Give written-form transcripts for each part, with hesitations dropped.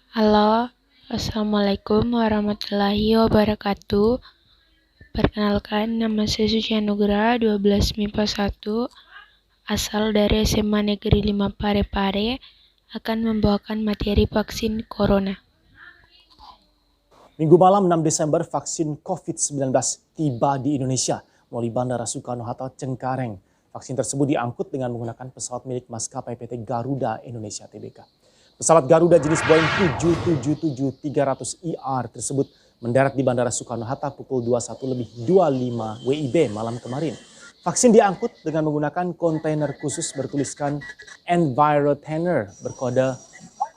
Halo, Assalamualaikum warahmatullahi wabarakatuh. Perkenalkan, nama saya Suci Anugrah, 12 MIPA 1, asal dari SMA Negeri 5 Parepare, akan membawakan materi vaksin corona. Minggu malam 6 Desember, vaksin COVID-19 tiba di Indonesia melalui Bandara Soekarno-Hatta Cengkareng. Vaksin tersebut diangkut dengan menggunakan pesawat milik maskapai PT Garuda Indonesia Tbk. Pesawat Garuda jenis Boeing 777-300ER tersebut mendarat di Bandara Soekarno-Hatta pukul 21.25 WIB malam kemarin. Vaksin diangkut dengan menggunakan kontainer khusus bertuliskan Envirotainer berkode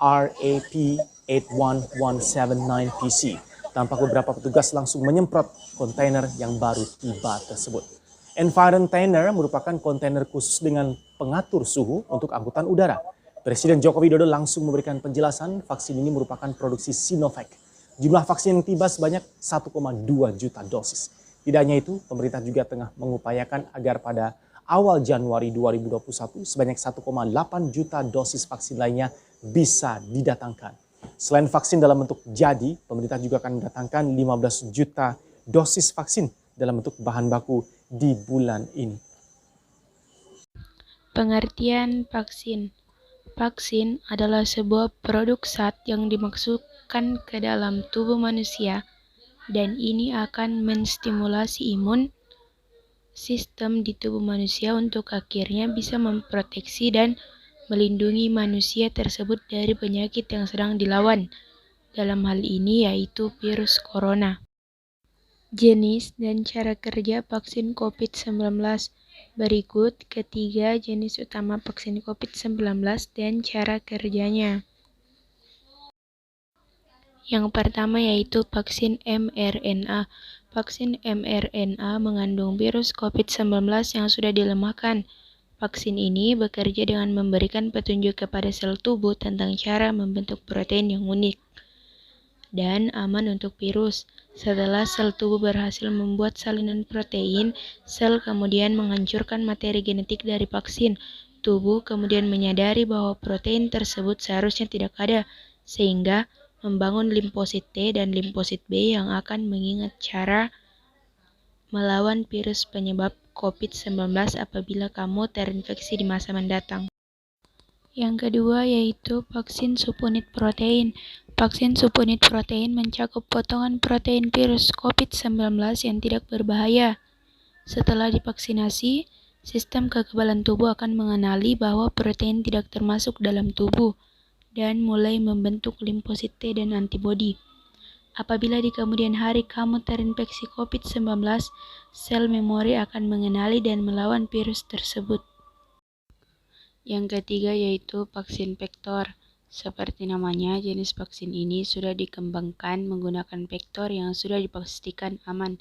RAP81179PC. Tampak beberapa petugas langsung menyemprot kontainer yang baru tiba tersebut. Envirotainer merupakan kontainer khusus dengan pengatur suhu untuk angkutan udara. Presiden Joko Widodo langsung memberikan penjelasan vaksin ini merupakan produksi Sinovac. Jumlah vaksin yang tiba sebanyak 1,2 juta dosis. Tidak hanya itu, pemerintah juga tengah mengupayakan agar pada awal Januari 2021 sebanyak 1,8 juta dosis vaksin lainnya bisa didatangkan. Selain vaksin dalam bentuk jadi, pemerintah juga akan mendatangkan 15 juta dosis vaksin dalam bentuk bahan baku di bulan ini. Pengertian vaksin. Vaksin adalah sebuah produk zat yang dimasukkan ke dalam tubuh manusia, dan ini akan menstimulasi imun sistem di tubuh manusia untuk akhirnya bisa memproteksi dan melindungi manusia tersebut dari penyakit yang sedang dilawan. Dalam hal ini yaitu virus corona. Jenis dan cara kerja vaksin COVID-19. Berikut ketiga jenis utama vaksin COVID-19 dan cara kerjanya. Yang pertama yaitu vaksin mRNA. Vaksin mRNA mengandung virus COVID-19 yang sudah dilemahkan. Vaksin ini bekerja dengan memberikan petunjuk kepada sel tubuh tentang cara membentuk protein yang unik dan aman untuk virus. Setelah sel tubuh berhasil membuat salinan protein, sel kemudian menghancurkan materi genetik dari vaksin. Tubuh kemudian menyadari bahwa protein tersebut seharusnya tidak ada, sehingga membangun limfosit T dan limfosit B yang akan mengingat cara melawan virus penyebab COVID-19 apabila kamu terinfeksi di masa mendatang. Yang kedua yaitu vaksin subunit protein. Vaksin subunit protein mencakup potongan protein virus COVID-19 yang tidak berbahaya. Setelah divaksinasi, sistem kekebalan tubuh akan mengenali bahwa protein tidak termasuk dalam tubuh dan mulai membentuk limfosit T dan antibodi. Apabila di kemudian hari kamu terinfeksi COVID-19, sel memori akan mengenali dan melawan virus tersebut. Yang ketiga yaitu vaksin vektor. Seperti namanya, jenis vaksin ini sudah dikembangkan menggunakan vektor yang sudah dipastikan aman,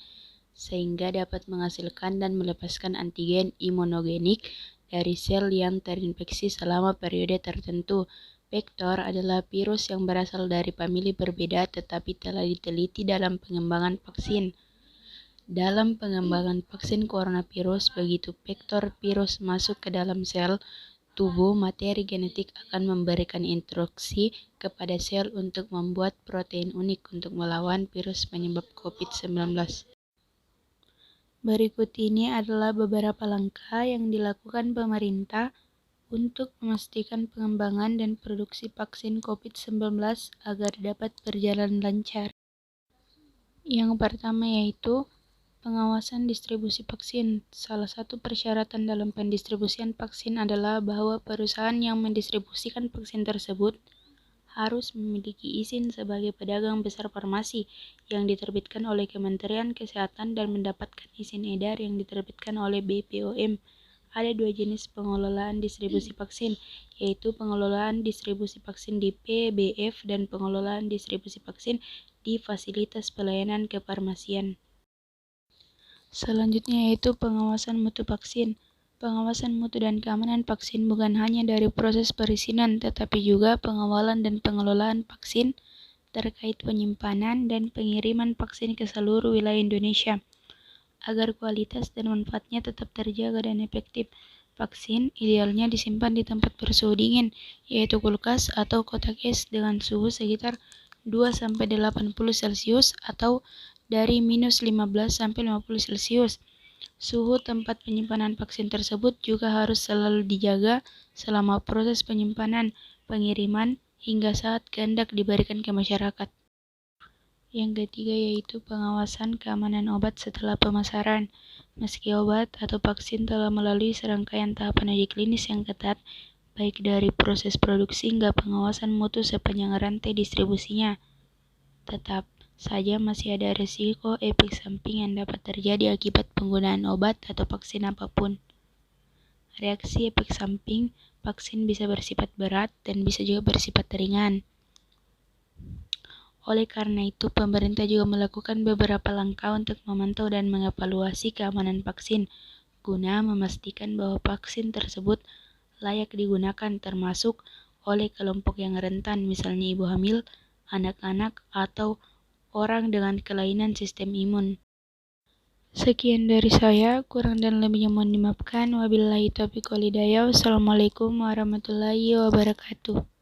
sehingga dapat menghasilkan dan melepaskan antigen imunogenik dari sel yang terinfeksi selama periode tertentu. Vektor adalah virus yang berasal dari famili berbeda tetapi telah diteliti dalam pengembangan vaksin. Dalam pengembangan vaksin coronavirus, begitu vektor virus masuk ke dalam sel tubuh, materi genetik akan memberikan instruksi kepada sel untuk membuat protein unik untuk melawan virus penyebab COVID-19. Berikut ini adalah beberapa langkah yang dilakukan pemerintah untuk memastikan pengembangan dan produksi vaksin COVID-19 agar dapat berjalan lancar. Yang pertama yaitu pengawasan distribusi vaksin. Salah satu persyaratan dalam pendistribusian vaksin adalah bahwa perusahaan yang mendistribusikan vaksin tersebut harus memiliki izin sebagai pedagang besar farmasi yang diterbitkan oleh Kementerian Kesehatan dan mendapatkan izin edar yang diterbitkan oleh BPOM. Ada dua jenis pengelolaan distribusi vaksin, yaitu pengelolaan distribusi vaksin di PBF dan pengelolaan distribusi vaksin di fasilitas pelayanan kefarmasian. Selanjutnya yaitu pengawasan mutu vaksin. Pengawasan mutu dan keamanan vaksin bukan hanya dari proses perizinan, tetapi juga pengawalan dan pengelolaan vaksin terkait penyimpanan dan pengiriman vaksin ke seluruh wilayah Indonesia, agar kualitas dan manfaatnya tetap terjaga dan efektif. Vaksin idealnya disimpan di tempat bersuhu dingin, yaitu kulkas atau kotak es dengan suhu sekitar 2-80 Celcius atau dari minus 15-50 Celcius. Suhu tempat penyimpanan vaksin tersebut juga harus selalu dijaga selama proses penyimpanan, pengiriman, hingga saat kehendak diberikan ke masyarakat. Yang ketiga yaitu pengawasan keamanan obat setelah pemasaran. Meski obat atau vaksin telah melalui serangkaian tahapan uji klinis yang ketat, baik dari proses produksi hingga pengawasan mutu sepanjang rantai distribusinya, tetap saja masih ada risiko efek samping yang dapat terjadi akibat penggunaan obat atau vaksin apapun. Reaksi efek samping vaksin bisa bersifat berat dan bisa juga bersifat ringan. Oleh karena itu, pemerintah juga melakukan beberapa langkah untuk memantau dan mengevaluasi keamanan vaksin, guna memastikan bahwa vaksin tersebut layak digunakan termasuk oleh kelompok yang rentan, misalnya ibu hamil, anak-anak, atau orang dengan kelainan sistem imun. Sekian dari saya, kurang dan lebihnya mohon dimaafkan. Wabillahi taufiq wal hidayah. Wassalamualaikum warahmatullahi wabarakatuh.